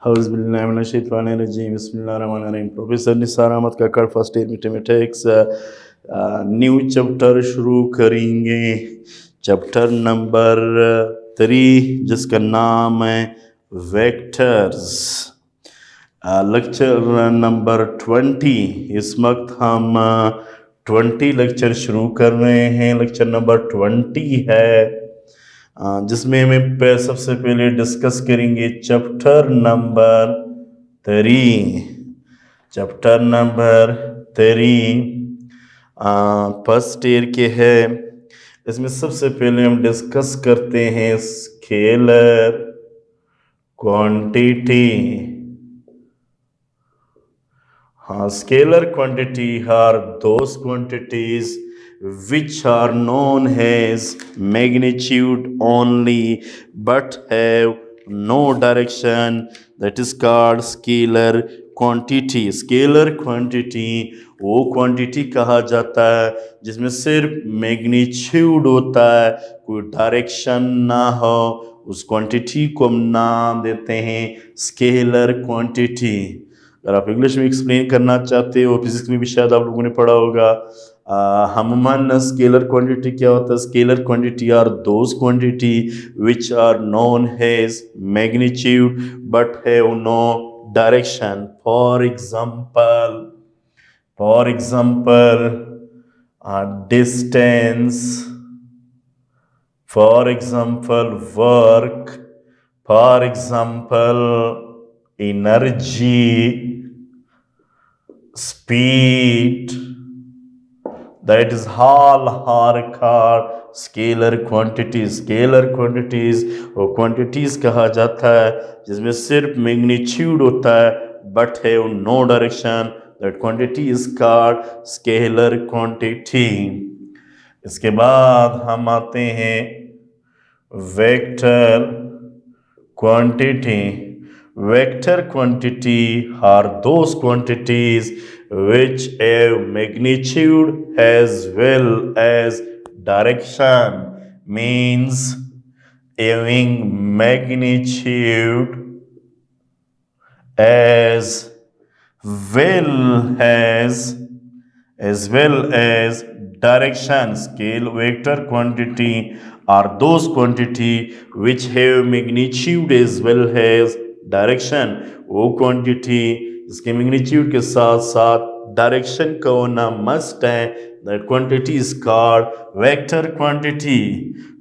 हौज़ुबिल्लाहिमिनश्शैतानिर्रजीम बिस्मिल्लाहिर्रहमानिर्रहीम। Professor Nisar Ahmad Kakar, first year mathematics. New chapter शुरू करेंगे, चैप्टर नंबर 3 जिसका नाम है वेक्टर्स। Lecture number 20। इस वक्त हम 20 लेक्चर शुरू कर रहे हैं। लेक्चर नंबर 20 है जिसमें हमें सबसे पहले डिस्कस करेंगे chapter number 3। Chapter number 3 first year के है। इसमें सबसे पहले हम डिस्कस करते हैं scalar quantity. Scalar quantity are those quantities which are known as magnitude only but have no direction, that is called scalar quantity. Scalar quantity वो quantity कहा जाता है जिसमें सिर्फ मैग्नीट्यूड होता है, कोई डायरेक्शन ना हो। उस क्वांटिटी को हम नाम देते हैं स्केलर क्वांटिटी। अगर आप इंग्लिश में एक्सप्लेन करना चाहते हो, फिजिक्स में भी शायद आप लोगों ने पढ़ा होगा। हममन स्केलर क्वांटिटी क्या होता है? Scalar quantity are those quantity which are known as magnitude but have no direction. For example distance, for example work, for example energy, speed, that is all are called scalar quantities. Scalar quantities वो quantities कहा जाता है जिसमें सिर्फ magnitude होता है but have no direction. That quantity is called scalar quantity. इसके बाद हम आते हैं vector quantity. Vector quantity are those quantities which have magnitude as well as direction. Means having magnitude as well as direction. Scale vector quantity are those quantity which have magnitude as well as direction. वो quantity जिसके magnitude के साथ साथ direction का होना must है, that quantity is called vector quantity.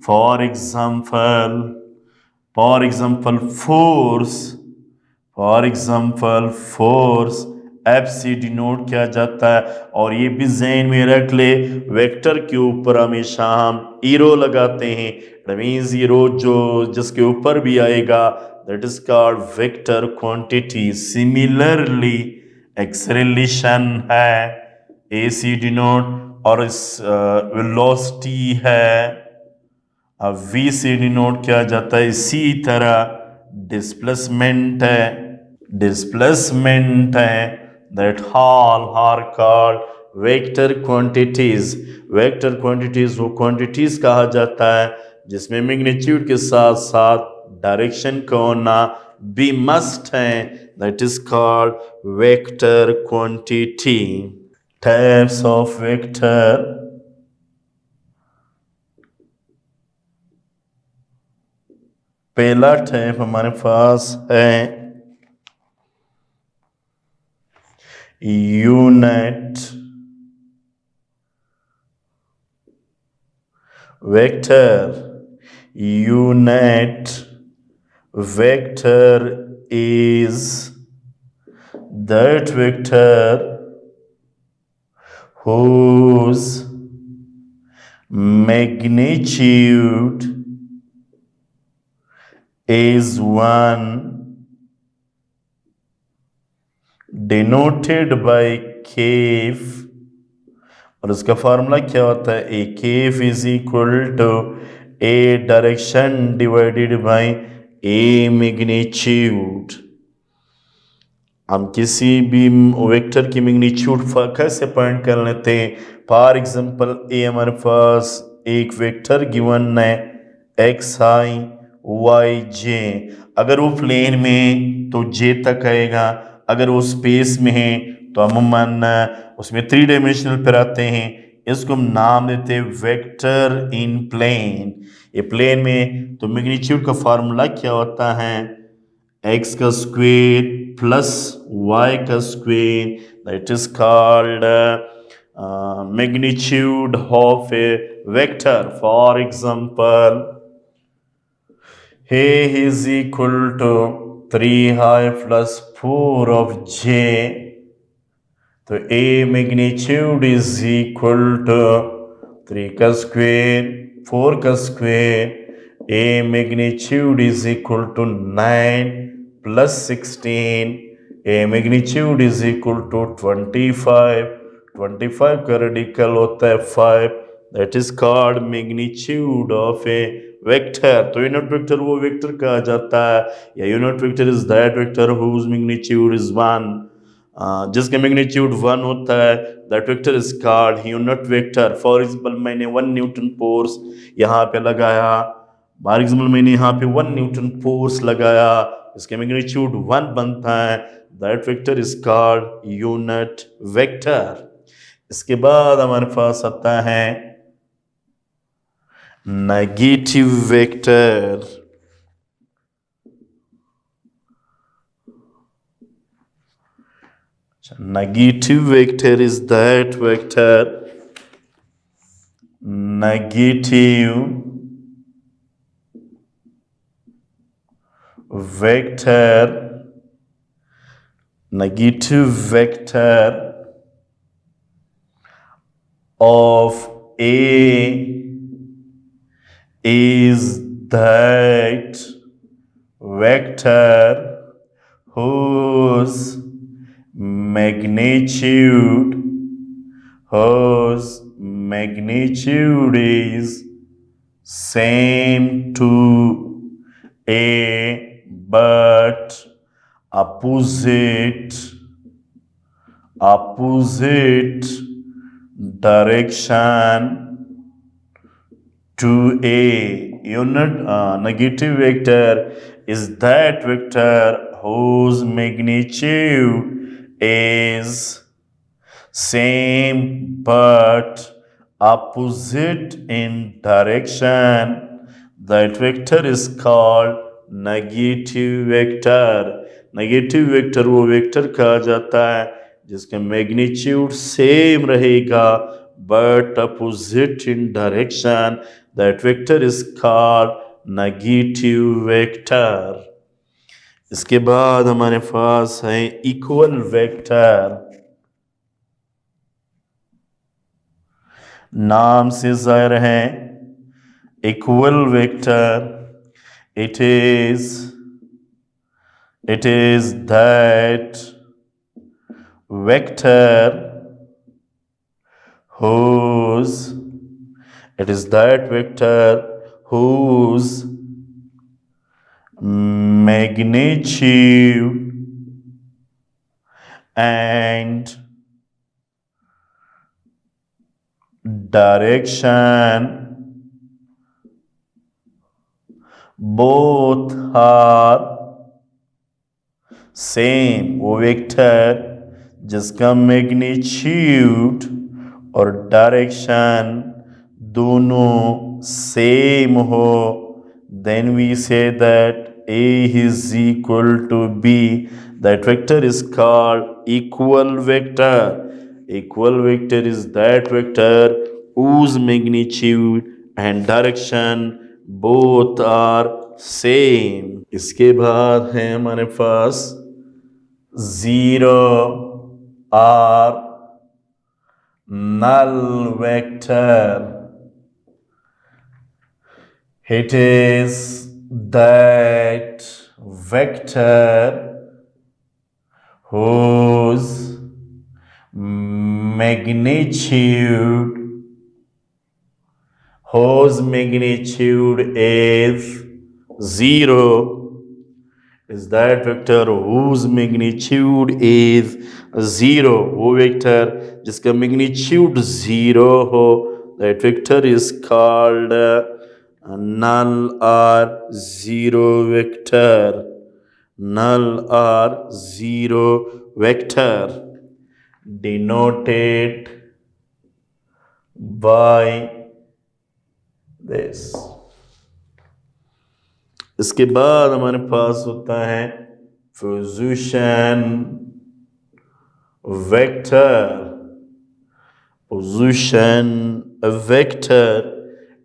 For example force F से denote किया जाता है। और ये भी ज़हन में रख ले, वेक्टर के ऊपर हमेशा हम ईरो लगाते हैं। दैट मींस ईरो जो जिसके ऊपर भी आएगा that is called vector quantity. Similarly acceleration है AC denote, और इस velocity है V से डिनोट किया जाता है। इसी तरह डिस्प्लेसमेंट है that all are called vector quantities. Vector quantities वो quantities कहा जाता है जिसमें मैग्नीट्यूड के साथ साथ डायरेक्शन का होना भी मस्ट है, that is called vector quantity. Types of vector. पहला टाइप हमारे पास है unit vector. Unit vector is that vector whose magnitude is 1 denoted by kf। और इसका फार्मूला क्या होता है? ए kf is equal to a direction divided by a magnitude। हम किसी भी वेक्टर की मैग्नीट्यूड कैसे पॉइंट कर लेते हैं? फॉर एग्जांपल ए हमारे पास एक वेक्टर गिवन है एक्स आई वाई जे। अगर वो प्लेन में तो जे तक आएगा, अगर वो स्पेस में है तो अमूमन उसमें 3 डायमेंशनल पर आते हैं। इसको हम नाम देते हैं वेक्टर इन प्लेन। ये प्लेन में तो मैग्नीट्यूड का फार्मूला क्या होता है, एक्स का स्क्वेयर प्लस वाई का square, that is called magnitude of a vector. For example, A is equal to 3i plus 4 of j. तो A magnitude is equal to 3 का स्क्वेयर 4 का square, A magnitude is equal to 9 plus 16, A magnitude is equal to 25, 25 का radical होता है 5, that is called magnitude of a vector. तो unit vector वो vector कहा जाता है, या unit vector is that vector whose magnitude is 1, जिसका मैग्नीट्यूड 1 होता है, that vector is called unit vector. For example मैंने 1 न्यूटन फोर्स यहाँ पे लगाया, फॉर एग्जांपल मैंने यहाँ पे 1 न्यूटन फोर्स लगाया, इसका मैग्नीट्यूड 1 बनता है, that vector is called unit vector. इसके बाद हमारे पास आता है negative vector. Negative vector is that vector, negative vector, negative vector of A is that vector whose magnitude is same to A but opposite direction to A. Unit negative vector is that vector whose magnitude is same but opposite in direction. That vector is called negative vector. Negative vector वो vector कहा जाता है जिसका magnitude same रहेगा but opposite in direction, that vector is called negative vector. इसके बाद हमारे पास है इक्वल वेक्टर। नाम से जाहिर है equal vector, it is that vector whose magnitude and direction both are same. वो वेक्टर जिसका मैग्नीट्यूड और डायरेक्शन दोनों सेम हो, then we say that A is equal to B. That vector is called equal vector. Equal vector is that vector whose magnitude and direction both are same. इसके बाद है हमारे पास 0 or null vector. It is that vector whose magnitude is 0, is that vector whose magnitude is 0, वो vector जिसका magnitude 0 हो, that vector is called null or zero vector, null or zero vector denoted by this. इसके बाद हमारे पास होता है position vector. Position vector,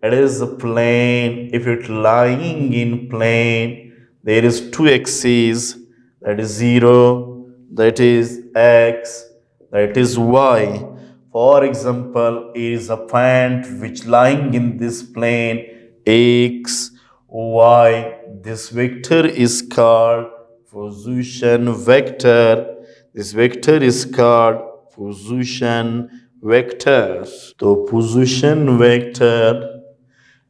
it is a plane. If it lying in plane, there is two axes, that is 0, that is x, that is y. For example, it is a point which lying in this plane x, y. This vector is called position vector. This vector is called position vector. तो position vector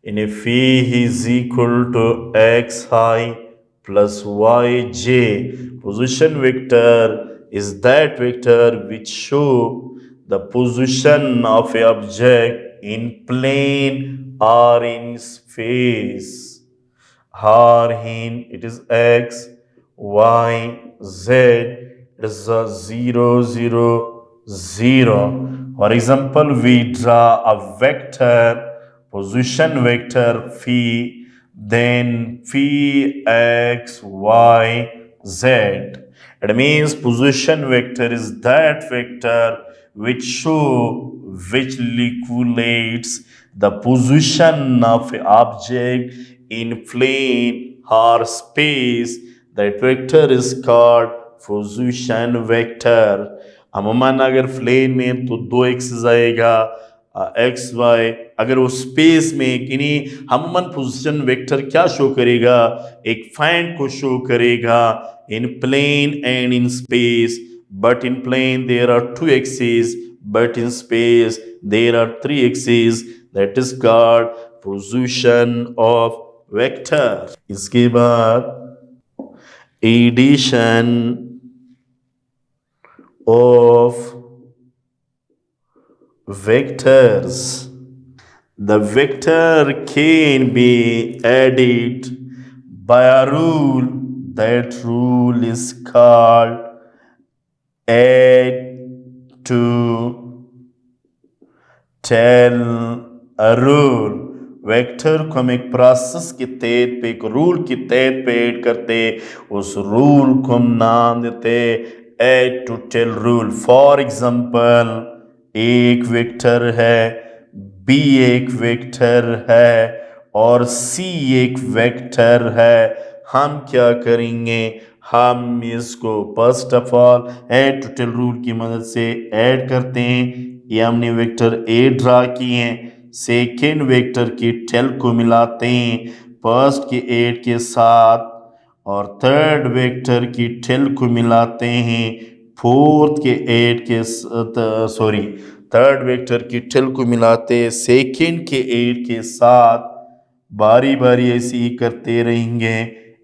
in a phi is equal to xi plus yj. Position vector is that vector which show the position of a object in plane or in space. Or in it is x, y, z. It is a 0, 0, 0. For example, we draw a vector, position vector phi, then phi x, y, z. It means position vector is that vector which calculates the position of an object in plane or space. That vector is called position vector. अमूमन अगर plane में तो 2 axis आएगा x Y, अगर वो space में किन्हीं अमूमन पोजीशन वेक्टर क्या शो करेगा, एक पॉइंट को शो करेगा in plane and in space. But in plane there are 2 axis, but in space there are 3 axis. That is called position of vector. इसके बाद addition of vectors. The vector can be added by a rule. That rule is called add to tell a rule. Vector को हम एक process के तहत पे, एक rule के तहत पे ऐड करते, उस रूल को हम नाम देते add to tell rule. For example एक वेक्टर है, b एक वेक्टर है और c एक वेक्टर है. हम क्या करेंगे, हम इसको first of all head to tail rule की मदद से ऐड करते हैं. ये हमने वेक्टर ए ड्रा किए हैं, सेकेंड वेक्टर की टेल को मिलाते हैं फर्स्ट के एड के साथ और थर्ड वेक्टर की टेल को मिलाते हैं फोर्थ के एड के थर्ड वेक्टर की टेल को मिलाते हैं सेकेंड के एड के साथ. बारी बारी ऐसे ही करते रहेंगे.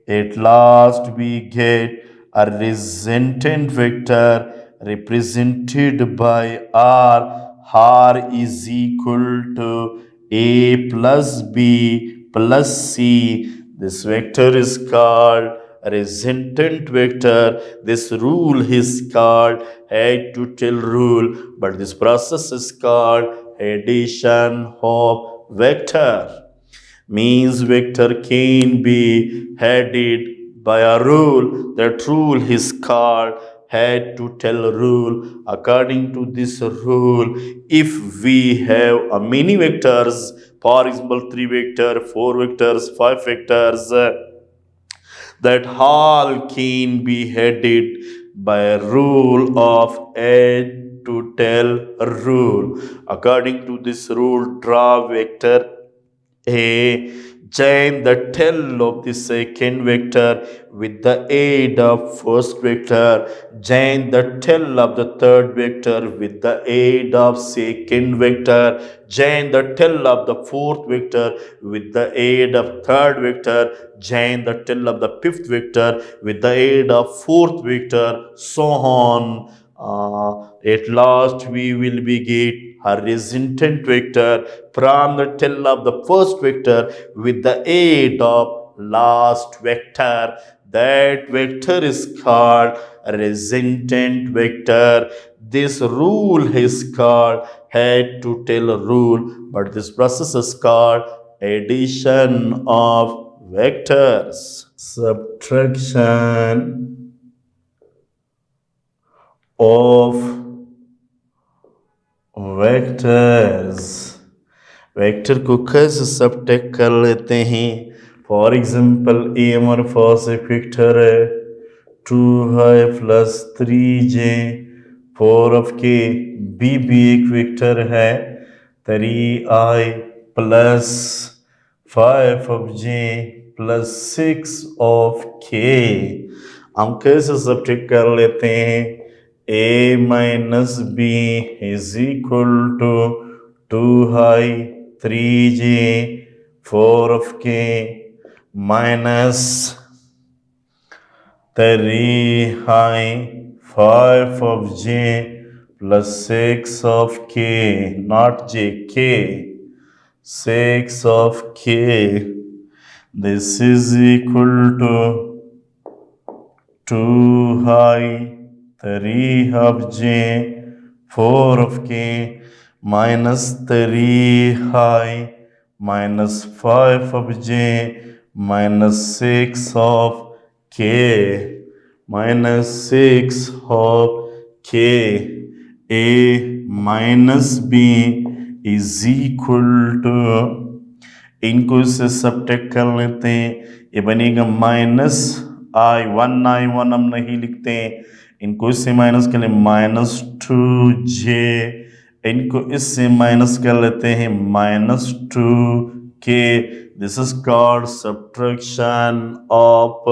At last we get a resultant vector represented by r. R is equal to a plus b plus c. This vector is called a resultant vector. This rule is called add to tell rule, but this process is called addition of vector. Means vector can be added by a rule. That rule is called add to tell rule. According to this rule, if we have a many vectors, for example 3 vectors, 4 vectors, 5 vectors, that all can be added by a rule of add to tell rule. According to this rule, draw vector A, join the tail of the second vector with the aid of first vector, join the tail of the third vector with the aid of second vector, join the tail of the fourth vector with the aid of third vector, join the tail of the fifth vector with the aid of fourth vector, so on. At last we will be get a resultant vector from the tail of the first vector with the aid of last vector. That vector is called a resultant vector. This rule is called head to tail rule, but this process is called addition of vectors. Subtraction of vectors. Vector को कैसे subtract कर लेते हैं? For example ए हमारे पास एक vector है 2i plus 3j 4 of के, B भी एक वेक्टर है 3i plus 5 of j plus 6 of k। हम कैसे सबट्रैक्ट कर लेते हैं? a minus b is equal to 2i 3j 4 of k minus 3i 5 of j plus 6 of k, not j, k, 6 of k. This is equal to 2i 3 of j 4 of k minus 3i minus 5 of j minus 6 of k minus 6 of k. a minus b is equal to, इनको इससे subtract कर लेते हैं, ये बनेगा minus I one हम नहीं लिखते हैं, इनको इससे माइनस कर ले माइनस 2j, इनको इससे माइनस कर लेते हैं minus 2k. This is called subtraction of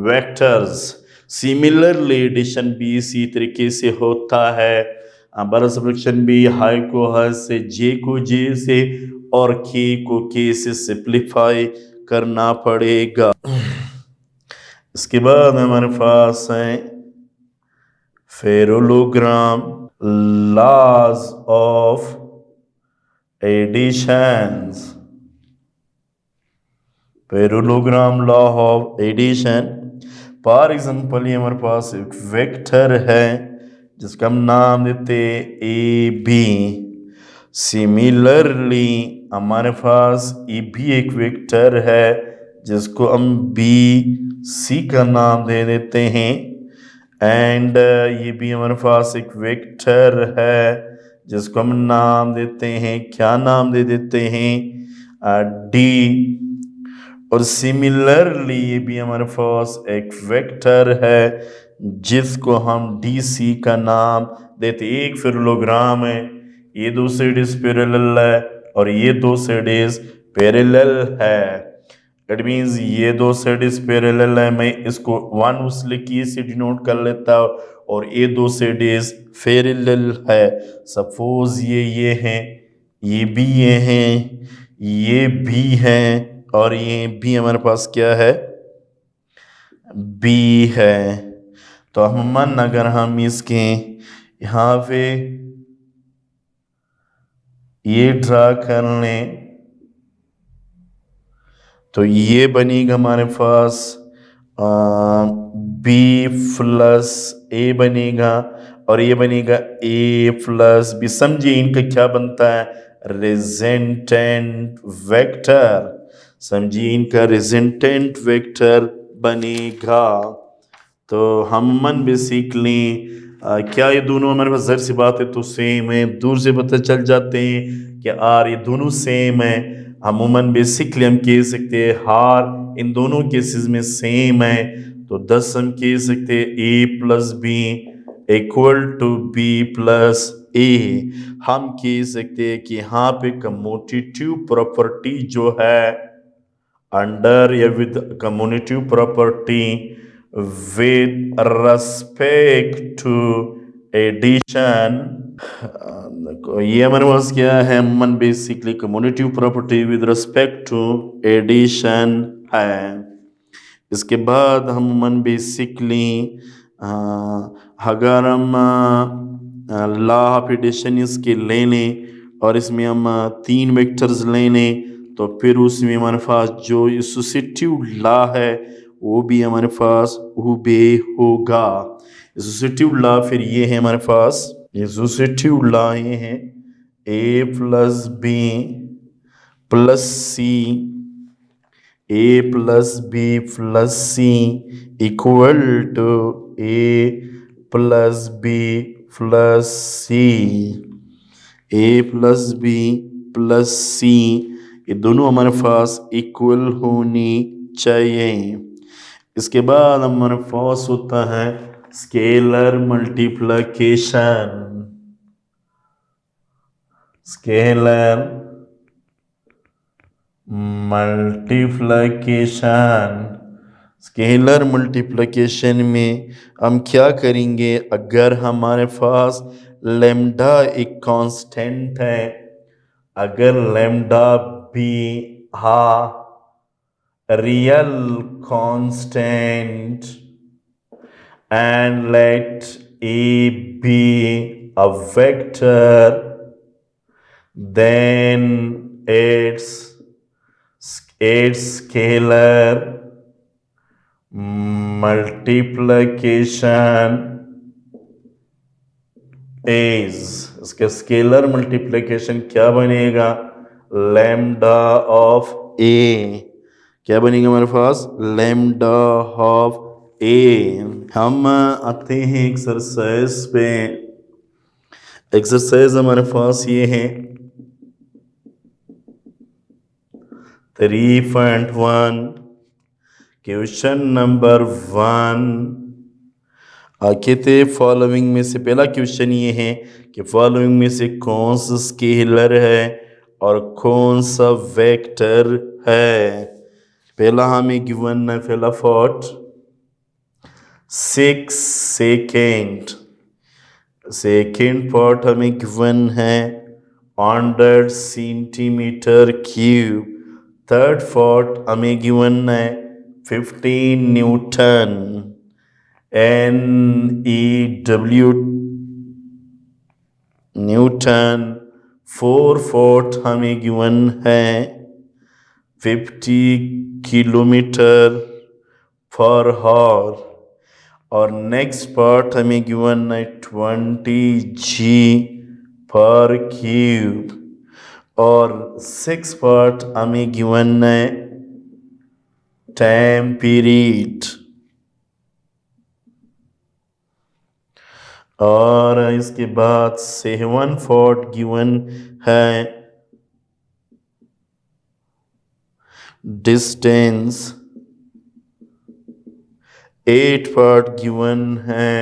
vectors. Similarly addition भी इसी तरीके से होता है. बड़ा सब्ट्रैक्शन भी हाई को हाई से, जे को जे से और के को के से सिंप्लीफाई करना पड़ेगा. इसके बाद हमारे पास है parallelogram, laws of additions. Parallelogram law of addition. For example ये हमारे पास एक वेक्टर है जिसका हम नाम देते ए बी. सिमिलरली हमारे पास ये भी एक वेक्टर है जिसको हम बी सी का नाम दे देते हैं. एंड ये भी हमारे पास एक वेक्टर है जिसको हम नाम देते हैं, क्या नाम दे देते हैं? डी. और सिमिलरली ये भी हमारे पास एक वेक्टर है जिसको हम डी सी का नाम देते. एक पैरेललोग्राम है, ये दो साइड्स पैरेलल है और ये दो साइड्स पैरेलल है. इट मीन्स ये दो साइड्स पैरेलल है, मैं इसको 1 उसले की से डिनोट कर लेता हूँ, और ये दो साइड्स पैरेलल है. सपोज ये हैं, ये भी ये हैं, ये भी हैं, और ये भी हमारे पास क्या है? बी है. तो अमूमन अगर हम इसके यहाँ पे ये ड्रा कर लें तो ये बनेगा हमारे पास बी प्लस ए बनेगा, और ये बनेगा ए प्लस बी. समझिए इनका क्या बनता है? Resultant vector. समझिए इनका रिजल्टेंट वेक्टर बनेगा. तो हम मन बेसिकली क्या ये दोनों हमारे पास ज़ाहिर सी बात है तो सेम है, दूर से पता चल जाते हैं कि आर ये दोनों सेम है. अमूमन बेसिकली हम कह सकते हैं हार इन दोनों केसेस में सेम है, तो 10 हम कह सकते हैं A plus B equal to B plus A. हम कह सकते हैं कि यहाँ पे कम्यूटेटिव प्रॉपर्टी जो है अंडर या with commutative property with respect to addition, ये हमारे पास क्या है? मन basically commutative property with respect to addition है. इसके बाद हम मन बेसिकली अगर हम लॉ ऑफ एडिशन इसके ले लें और इसमें हम 3 वेक्टर्स ले लें, तो फिर उसमें हमारे पास जो एसोसिएटिव लॉ है वो भी हमारे पास ओबे होगा। एसोसिएटिव लॉ फिर ये है हमारे पास, एसोसिएटिव लॉ ये है A plus B plus C, A plus B plus C equal to A plus B plus C. A plus B plus C ये दोनों हमारे पास इक्वल होनी चाहिए। इसके बाद हमारे पास होता है scalar multiplication. Scalar multiplication, scalar multiplication में हम क्या करेंगे, अगर हमारे पास लैम्डा एक कांस्टेंट है, अगर लैम्डा भी real constant and let A be a vector, then its scalar multiplication is, इसका स्केलर मल्टीप्लिकेशन क्या बनेगा, लैम्डा ऑफ ए, क्या बनेगा हमारे पास, लैम्डा ऑफ ए। हम आते हैं एक्सरसाइज पे। एक्सरसाइज हमारे पास ये है 3.1 क्वेश्चन नंबर 1। आगे थे फॉलोइंग में से पहला क्वेश्चन ये है कि फॉलोइंग में से कौन सा स्केलर है और कौन सा वेक्टर है। पहला हमें गिवन है पहला फॉर्ट 6 सेकेंड, सेकेंड पार्ट हमें गिवन है 100 सेंटीमीटर क्यूब, थर्ड पार्ट हमें गिवन है 15 Newton, NEW Newton, four part हमें गिवन है 50 किलोमीटर पर आवर, और नेक्स्ट पार्ट हमें गिवन है 20 G पर क्यूब, और सिक्स पार्ट हमें गिवन है टाइम पीरियड, और इसके बाद 7 पार्ट गिवन है डिस्टेंस, 8 पार्ट गिवन है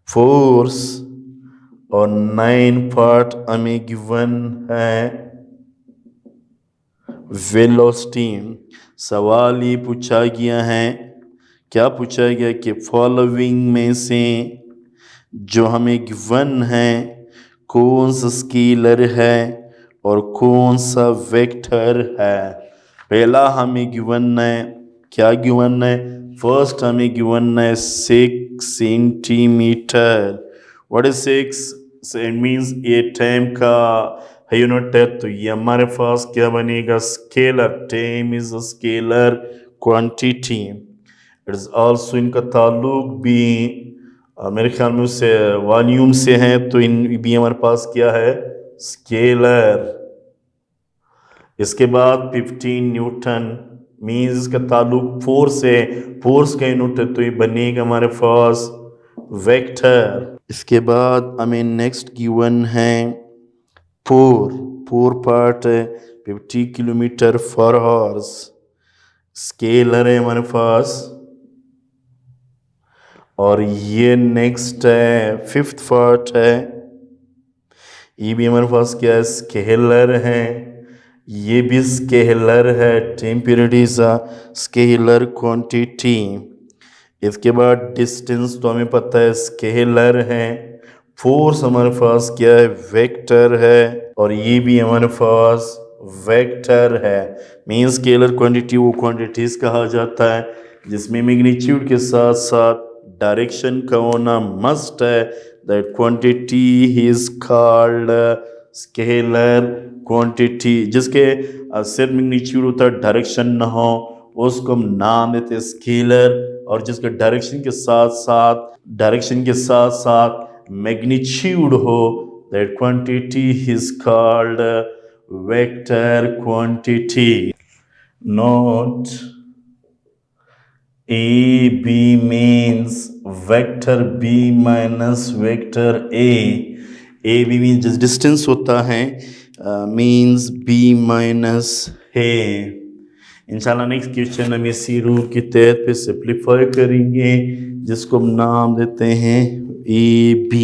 फोर्स, और 9 पार्ट हमें गिवन है वेलोसिटी। सवाल ये पूछा गया है, क्या पूछा गया कि फॉलोइंग में से जो हमें गिवन है कौन सा स्केलर है और कौन सा वेक्टर है। पहला हमें गिवन है, क्या गिवन है, फर्स्ट हमें गिवन है 6 centimetre. What is 6? It means ये टाइम का यूनिट है, तो ये हमारे पास क्या बनेगा, scalar. Time is a scalar quantity. It is also, इनका ताल्लुक भी मेरे ख्याल में उससे वॉल्यूम से है, तो इन भी हमारे पास क्या है, स्केलर। इसके बाद 15 न्यूटन मीन्स इसका ताल्लुक फोर्स से, फोर्स का यूनिट है, तो ये बनेगा हमारे पास वेक्टर। इसके बाद हमें नेक्स्ट गिवन है फोर पार्ट है 50 किलोमीटर पर आवर्स, स्केलर है हमारे पास, और ये नेक्स्ट है फिफ्थ पार्ट है, ये भी हमारे पास क्या है, स्केलर है, ये भी स्केलर है, time period is a scalar quantity. इसके बाद डिस्टेंस तो हमें पता है स्केलर है, फोर्स हमारे पास क्या है, वेक्टर है, और ये भी हमारे पास वेक्टर है। मीन स्केलर क्वांटिटी वो क्वांटिटीज कहा जाता है जिसमें मैग्नीट्यूड के साथ साथ डायरेक्शन का होना मस्ट है, that quantity is called scalar quantity. जिसके सिर मैग्नीट्यूड होता है, डायरेक्शन ना हो, उसको हम नाम देते हैं स्केलर। और जिसके डायरेक्शन के साथ साथ मैग्नीट्यूड हो, that quantity is called vector quantity. Note, AB means vector B minus vector A. AB means जिस डिस्टेंस होता है means B minus A. इंशाल्लाह नेक्स्ट क्वेश्चन हम इसी रूल के तहत पे सिंप्लीफाई करेंगे, जिसको हम नाम देते हैं AB.